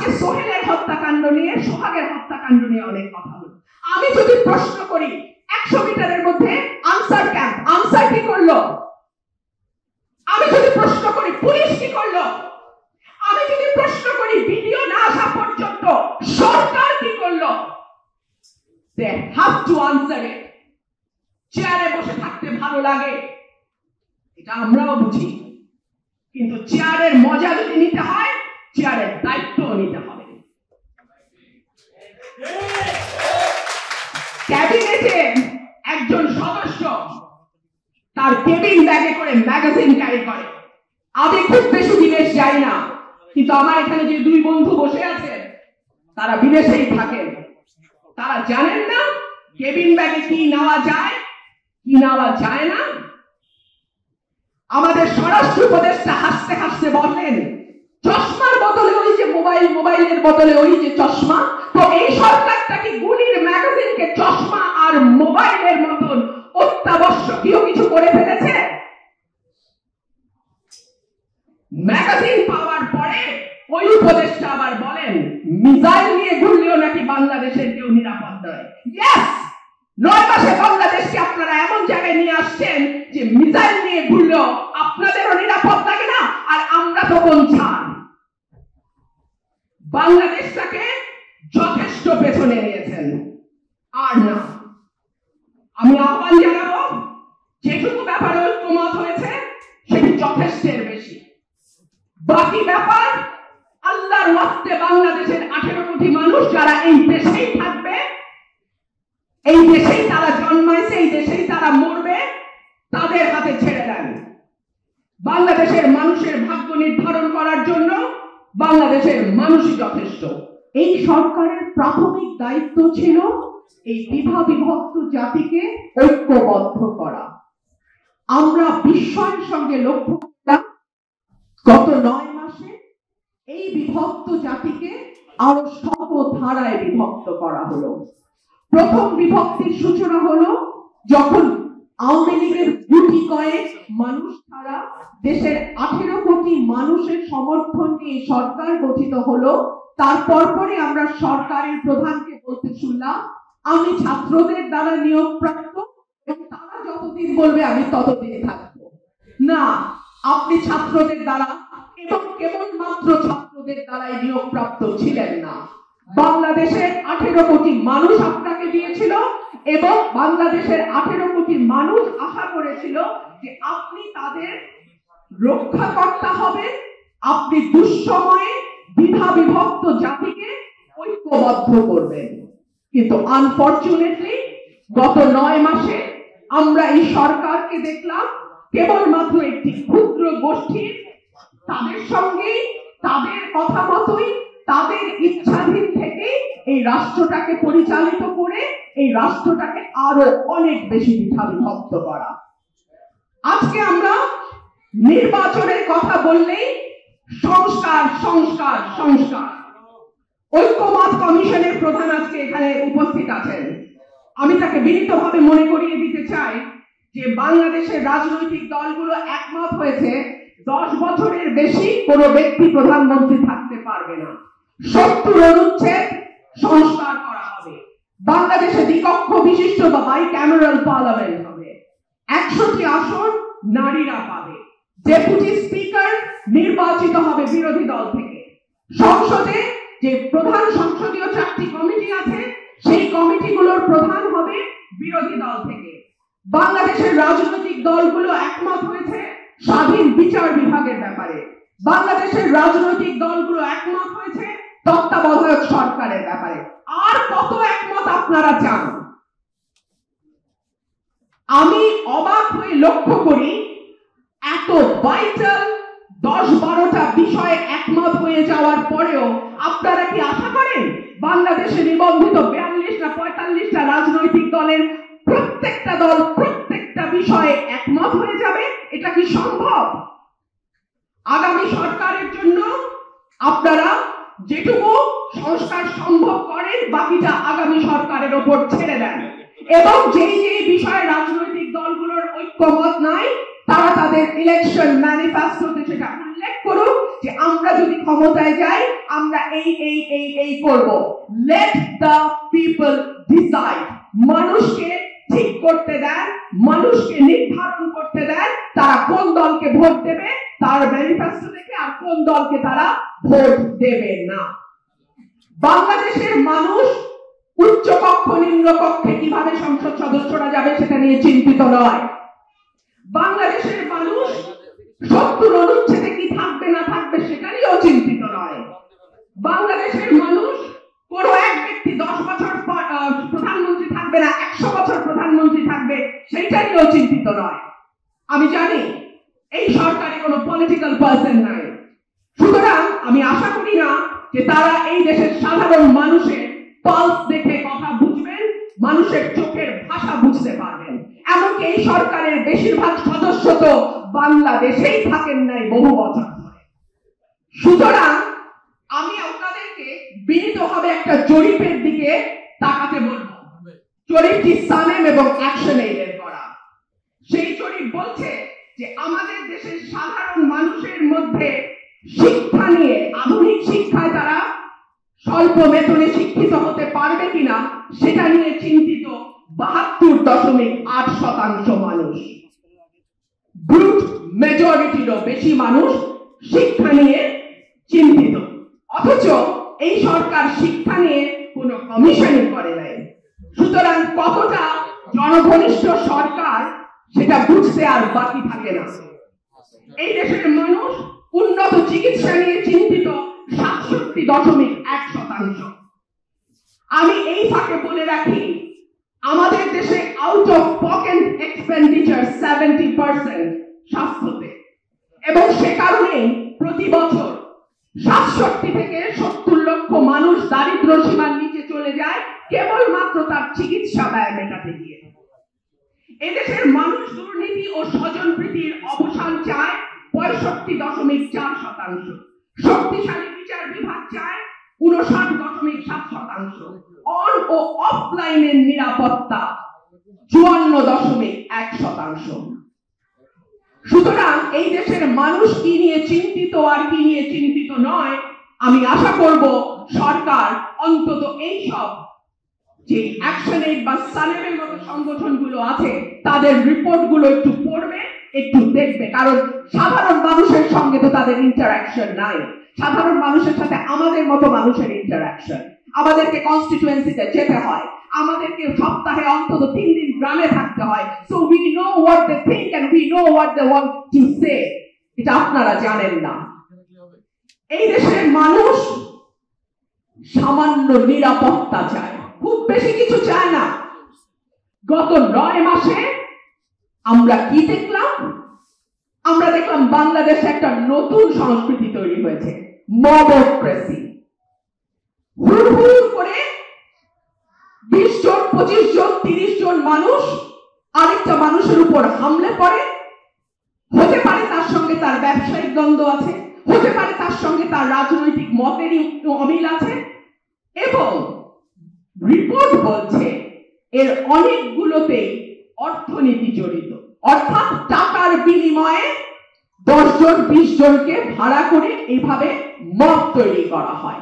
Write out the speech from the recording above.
আজকে সোহেলের হত্যাকাণ্ড নিয়ে, সোহাগের হত্যাকাণ্ড নিয়ে অনেক কথা হলো। আমি যদি প্রশ্ন করি 100 মিটারের মধ্যে আনসার ক্যাম্প, আনসার কি করলো? আমি যদি প্রশ্ন করি পুলিশ কি করলো? আমি যদি প্রশ্ন করি ভিডিও না আসা পর্যন্ত সরকার কি করলো? they have to answer it. চেয়ারে বসে থাকতে ভালো লাগে, এটা আমরাও বুঝি, কিন্তু চেয়ারের মজা যদি নিতে হয় চেয়ারের দায়িত্ব নিতে হবে। ক্যাবিনেটে একজন সদস্য তার কেবিন ব্যাগে করে ম্যাগাজিন ক্যারি করে। আমি খুব বেশি বিদেশ যাই না, কিন্তু আমার এখানে যে দুই বন্ধু বসে আছেন তারা বিদেশেই থাকেন, তারা জানেন না কেবিন ব্যাগে কি নেওয়া যায় কি নেওয়া যায় না। আমাদের স্বরাষ্ট্র উপদেষ্টা হাসতে হাসতে বলেন চশমার বদলে ওই যে মোবাইল, মোবাইলের বদলে ওই যে চশমা। তো এই সরকারটা কি গুলির ম্যাগাজিনকে চশমা আর মোবাইলের মতন অত্যাবশ্যকীয় কিছু করে ফেলেছে? ম্যাগাজিন পাওয়ার পরে ওই উপদেষ্টা আবার বলেন মিসাইল নিয়ে ঘুরলেও নাকি বাংলাদেশের কেউ নিরাপদ নয়। ইয়েস, 9 মাসে বাংলাদেশকে আপনারা এমন জায়গায় নিয়ে আসছেন যে মিসাইল নিয়ে ঘুরলেও আপনাদেরও নিরাপদ লাগে না, আর আমরা তখন ছাড়। বাংলাদেশটাকে যথেষ্ট পেছনে নিয়েছেন, আর না। আমি আহ্বান জানাবো যেটুকু ব্যাপারে ঐক্যমত হয়েছে সেটি যথেষ্টের বেশি। বাকি ব্যাপার আল্লাহর ওয়াস্তে বাংলাদেশের 18 কোটি মানুষ যারা এই দেশেই থাকবে, এই দেশেই তারা জন্মাইছে, এই দেশেই তারা মরবে, তাদের হাতে ছেড়ে দেন। বাংলাদেশের মানুষের ভাগ্য নির্ধারণ করার জন্য বাংলাদেশের মানুষই যথেষ্ট। এই সরকারের প্রাথমিক দায়িত্ব ছিল এই দ্বিধা বিভক্ত জাতিকে ঐক্যবদ্ধ করা। আমরা বিস্ময়ের সঙ্গে লক্ষ্য করলাম গত 9 মাসে এই বিভক্ত জাতিকে আরো শত ধারায় বিভক্ত করা হলো। প্রথম বিভক্তির সূচনা হলো যখন আওয়ামী লীগের গুটি কয়েক মানুষ ছাড়া দেশের 18 কোটি মানুষের সমর্থন নিয়ে সরকার গঠিত হলো। তারপর পরে আমরা সরকারের প্রধানকে বলতে শুনলাম আমি ছাত্রদের দ্বারা নিয়োগপ্রাপ্ত এবং তারা যতদিন বলবে আমি ততদিন থাকবো। না, আপনি ছাত্রদের দ্বারা এবং কেবলমাত্র ছাত্রদের দ্বারাই নিয়োগপ্রাপ্ত ছিলেন না, বাংলাদেশের 18 কোটি মানুষ আপনাকে দিয়েছিল এবং বাংলাদেশের 18 কোটি মানুষ আশা করেছিল যে আপনি তাদের রক্ষাকর্তা হবেন, আপনি দুঃসময়ে দ্বিধা বিভক্ত জাতিকে ঐক্যবদ্ধ করবেন। কিন্তু আনফরচুনেটলি গত 9 মাসে আমরা এই সরকারকে দেখলাম কেবলমাত্র একটি ক্ষুদ্র গোষ্ঠীর, তাদের সঙ্গেই তাদের কথা মতোই তাদের ইচ্ছাধীন থেকে এই রাষ্ট্রটাকে পরিচালিত করে এই রাষ্ট্রটাকে আরো অনেক বেশি দ্বিধা বিভক্ত করা। আজকে আমরা নির্বাচনের কথা বললেই সংস্কার সংস্কার সংস্কার। ঐক্যমত কমিশনের প্রধান আজকে এখানে উপস্থিত আছেন। আমি তাকে বিনীতভাবে মনে করিয়ে দিতে চাই যে বাংলাদেশের রাজনৈতিক দলগুলো একমত হয়েছে 10 বছরের বেশি কোনো ব্যক্তি প্রধানমন্ত্রী থাকতে পারবে না। 70 অনুচ্ছেদ সংস্কার করা হবে। বাংলাদেশে দ্বিকক্ষ বিশিষ্ট বা বাইক্যামেরাল পার্লামেন্ট হবে। 100টি আসন নারীরা পাবে। ডেপুটি স্পিকার নির্বাচিত হবে বিরোধী দল থেকে। সংসদে যে প্রধান সংসদীয় 4টি কমিটি আছে সেই কমিটিগুলোর প্রধান হবে বিরোধী দল থেকে। বাংলাদেশের রাজনৈতিক দলগুলো একমত হয়েছে স্বাধীন বিচার বিভাগের ব্যাপারে। বাংলাদেশের রাজনৈতিক দলগুলো একমত হয়েছে তত্ত্বাবধায়ক সরকারের ব্যাপারে। আর কত একমত আপনারা চান? আমি অবাক হয়ে লক্ষ্য করি এত ভাইটাল 10-12টা বিষয়ে একমত হয়ে যাওয়ার পরেও আপনারা কি আশা করেন বাংলাদেশে নিবন্ধিত 42 না 45টা রাজনৈতিক দলের প্রত্যেকটা দল প্রত্যেকটা বিষয়ে একমত হয়ে যাবে? এটা কি সম্ভব? আগামী সরকারের জন্য আপনারা যেটুকু সংস্কার সম্ভব করেন বাকিটা আগামী সরকারের উপর ছেড়ে দেন এবং যেই যেই বিষয়ে রাজনৈতিক দলগুলোর ঐক্যমত নাই তারা তাদের ইলেকশন ম্যানিফেস্টোতে সেটা উল্লেখ করুন যে আমরা যদি ক্ষমতায় যাই আমরা এই করব। Let the people decide. মানুষকে ঠিক করতে দেন, মানুষকে নির্ধারণ করতে দেন তারা কোন দলকে ভোট দেবে তার ম্যানিফেস্টো দেখে, আর কোন দলকে তারা ভোট দেবে না। বাংলাদেশের মানুষ উচ্চ কক্ষ নিম্ন কক্ষে কিভাবে সংসদ সদস্যরা যাবে সেটা নিয়ে চিন্তিত নয়। বাংলাদেশের মানুষ 70 অনুচ্ছেদে কি থাকবে না থাকবে সেটা নিয়েও চিন্তিত নয়। বাংলাদেশের মানুষ কোন এক ব্যক্তি 10 বছর প্রধানমন্ত্রী থাকবে না 100 বছর প্রধানমন্ত্রী থাকবে সেটা নিয়েও চিন্তিত নয়। আমি জানি এই সরকারে কোনো পলিটিক্যাল পার্সন নাই, সুতরাং আমি আশা করি না যে তারা এই দেশের সাধারণ মানুষের পালস দেখে কথা বুঝবেন, মানুষের চোখের ভাষা বুঝতে পারবেন। এমনকি এই সরকারের বেশিরভাগ সদস্য তো বাংলাদেশেই থাকেন নাই বহু বছর ধরে। সুতরাং আমি আপনাদেরকে বিনীতভাবে একটা জরিপের দিকে তাকাতে বলবো। জরিপটি সানেম এবং অ্যাকশন এইডের করা। সেই জরিপ বলছে যে আমাদের দেশের সাধারণ মানুষের মধ্যে শিক্ষা নিয়ে, আধুনিক শিক্ষায় তারা স্বল্প বেতনে শিক্ষিত হতে পারবে কিনা সেটা নিয়ে চিন্তিত 72.8% মানুষ। ব্রুট মেজরিটিরও বেশি মানুষ শিক্ষা নিয়ে চিন্তিত। অথচ এই সরকার শিক্ষা নিয়ে কোনো কমিশনই করে নাই। সুতরাং কতটা জনঘনিষ্ঠ সরকার সেটা বুঝতে আর বাকি থাকে না। এই দেশের মানুষ উন্নত চিকিৎসা নিয়ে চিন্তিত 67.1%। আমি এই ফাঁকে বলে রাখি আমাদের দেশে আউট অফ পকেট এক্সপেন্ডিচার 70% স্বাস্থ্যতে, এবং সে কারণে প্রতি বছর 67 থেকে 70 লক্ষ মানুষ দারিদ্র সীমার নিচে চলে যায় কেবলমাত্র তার চিকিৎসা ব্যয় মেটাতে গিয়ে। এদেশের মানুষ দুর্নীতি ও স্বজনপ্রীতির অবসান চায় 65.4%। শক্তিশালী বিচার বিভাগ চায় 59.7%। অন ও অফলাইনের নিরাপত্তা 54.1%। সুতরাং এই দেশের মানুষ কি নিয়ে চিন্তিত আর কি নিয়ে চিন্তিত নয়, আমি আশা করব সরকার অন্তত এই সব যে অ্যাকশন এইড বা সানেমের মতো সংগঠনগুলো আছে তাদের রিপোর্টগুলো একটু পড়বে, একটু দেখবে। কারণ সাধারণ মানুষের সঙ্গে তো তাদের ইন্টারঅ্যাকশন নাই। সাধারণ মানুষের সাথে আমাদের মতো মানুষের ইন্টারঅ্যাকশন। আমাদেরকে কনস্টিটিউয়েন্সিতে যেতে হয়, আমাদেরকে সপ্তাহে অন্তত 3 দিন গ্রামে থাকতে হয়। So we know what they think and we know what they want to say. এটা আপনারা জানেন না। এই দেশের মানুষ সামান্য নিরাপত্তা চায়, খুব বেশি কিছু চায় না। গত 9 মাসে আমরা কি দেখলাম? আমরা দেখলাম বাংলাদেশে একটা নতুন সংস্কৃতি তৈরি হয়েছে, মবক্রেসি। হুড় করে 20 জন 25 জন 30 জন মানুষ আরেকটা মানুষের উপর হামলে পড়ে। হতে পারে তার সঙ্গে তার ব্যবসায়িক দ্বন্দ্ব আছে, হতে পারে তার সঙ্গে তার রাজনৈতিক মতেরই অমিল আছে, এবং রিপোর্ট বলছে এর অনেকগুলোতেই অর্থনীতি জড়িত। অর্থাৎ টাকার বিনিময়ে 10 জন 20 জনকে ভাড়া করে এইভাবে মব তৈরি করা হয়।